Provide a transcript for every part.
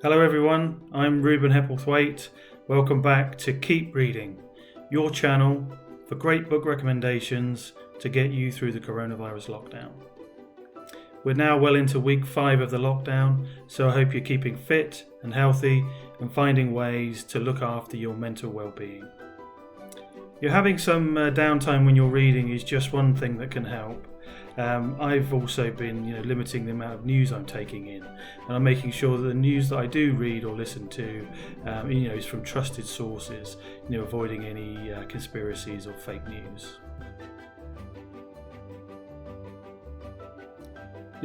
Hello everyone, I'm Ruben Hepplethwaite. Welcome back to Keep Reading, your channel for great book recommendations to get you through the coronavirus lockdown. We're now well into week 5 of the lockdown, so I hope you're keeping fit and healthy and finding ways to look after your mental well-being. You're having some downtime when you're reading is just one thing that can help. I've also been limiting the amount of news I'm taking in, and I'm making sure that the news that I do read or listen to is from trusted sources, avoiding any conspiracies or fake news.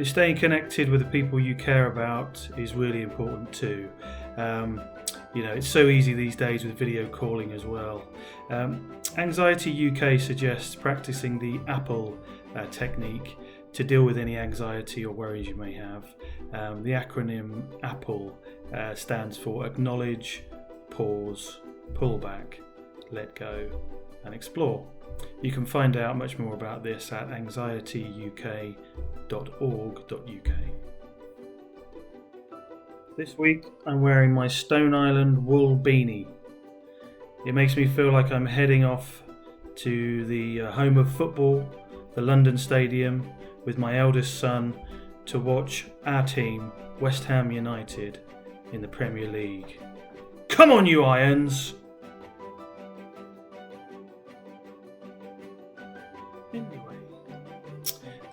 Staying connected with the people you care about is really important too. It's so easy these days with video calling as well. Anxiety UK suggests practicing the Apple technique to deal with any anxiety or worries you may have. The acronym APPLE stands for Acknowledge, Pause, Pull Back, Let Go and Explore. You can find out much more about this at anxietyuk.org.uk. This week I'm wearing my Stone Island wool beanie. It makes me feel like I'm heading off to the home of football, the London Stadium, with my eldest son to watch our team, West Ham United, in the Premier League. Come on, you Irons! Anyway,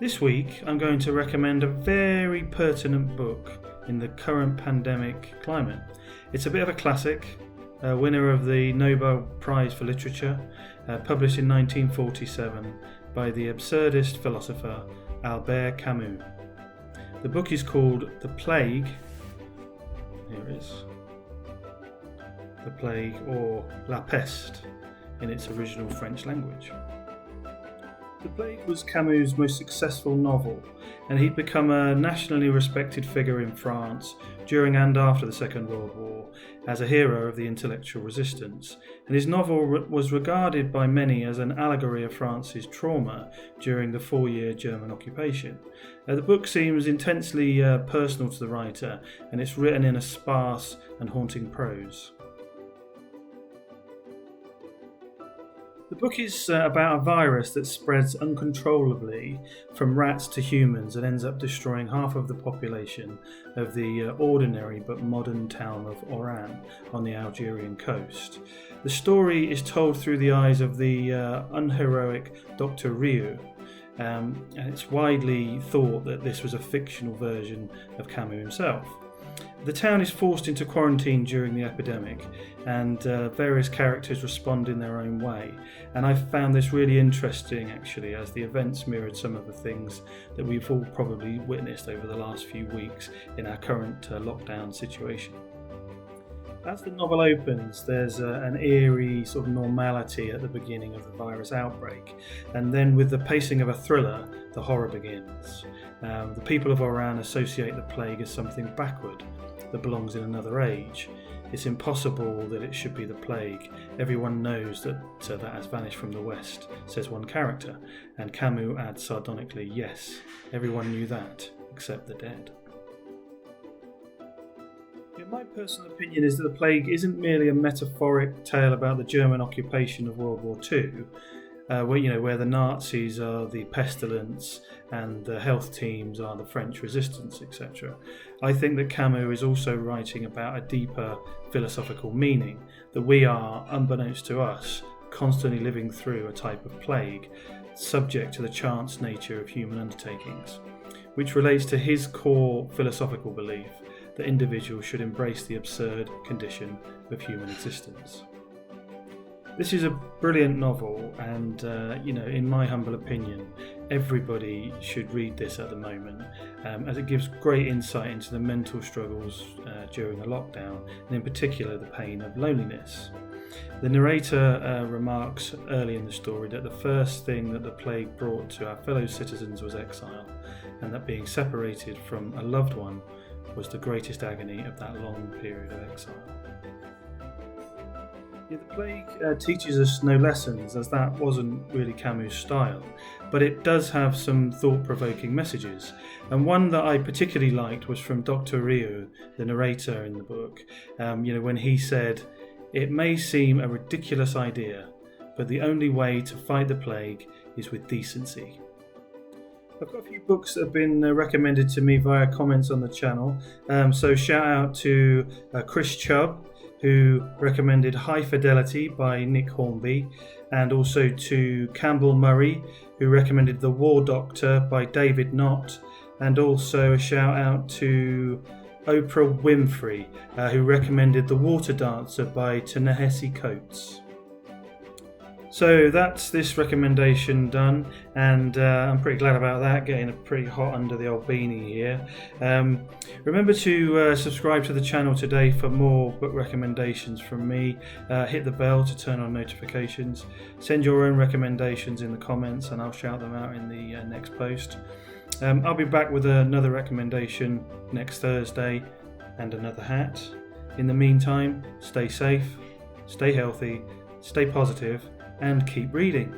this week I'm going to recommend a very pertinent book in the current pandemic climate. It's a bit of a classic, winner of the Nobel Prize for Literature, published in 1947 by the absurdist philosopher Albert Camus. The book is called The Plague. Here it is. The Plague, or La Peste in its original French language. The Plague was Camus' most successful novel, and he'd become a nationally respected figure in France during and after the Second World War as a hero of the intellectual resistance, and his novel was regarded by many as an allegory of France's trauma during the 4-year German occupation. The book seems intensely personal to the writer, and it's written in a sparse and haunting prose. The book is about a virus that spreads uncontrollably from rats to humans and ends up destroying half of the population of the ordinary but modern town of Oran on the Algerian coast. The story is told through the eyes of the unheroic Dr. Rieu, and it's widely thought that this was a fictional version of Camus himself. The town is forced into quarantine during the epidemic, and various characters respond in their own way. And I found this really interesting, actually, as the events mirrored some of the things that we've all probably witnessed over the last few weeks in our current lockdown situation. As the novel opens, there's an eerie sort of normality at the beginning of the virus outbreak, and then with the pacing of a thriller, the horror begins. The people of Oran associate the plague as something backward that belongs in another age. It's impossible that it should be the plague. Everyone knows that that has vanished from the West, says one character, and Camus adds sardonically, yes, everyone knew that, except the dead. My personal opinion is that the plague isn't merely a metaphoric tale about the German occupation of World War II, where the Nazis are the pestilence and the health teams are the French resistance, etc. I think that Camus is also writing about a deeper philosophical meaning, that we are, unbeknownst to us, constantly living through a type of plague, subject to the chance nature of human undertakings, which relates to his core philosophical belief that individuals should embrace the absurd condition of human existence. This is a brilliant novel, and in my humble opinion, everybody should read this at the moment, as it gives great insight into the mental struggles during a lockdown, and in particular the pain of loneliness. The narrator remarks early in the story that the first thing that the plague brought to our fellow citizens was exile, and that being separated from a loved one was the greatest agony of that long period of exile. Yeah, the plague teaches us no lessons, as that wasn't really Camus' style, but it does have some thought-provoking messages. And one that I particularly liked was from Dr. Rio, the narrator in the book, when he said, "It may seem a ridiculous idea, but the only way to fight the plague is with decency." I've got a few books that have been recommended to me via comments on the channel, so shout out to Chris Chubb, who recommended High Fidelity by Nick Hornby, and also to Campbell Murray, who recommended The War Doctor by David Knott, and also a shout out to Oprah Winfrey, who recommended The Water Dancer by Ta-Nehisi Coates. So that's this recommendation done, and I'm pretty glad about that, getting a pretty hot under the old beanie here. Remember to subscribe to the channel today for more book recommendations from me. Hit the bell to turn on notifications. Send your own recommendations in the comments and I'll shout them out in the next post. I'll be back with another recommendation next Thursday and another hat. In the meantime, stay safe, stay healthy, stay positive, and keep reading.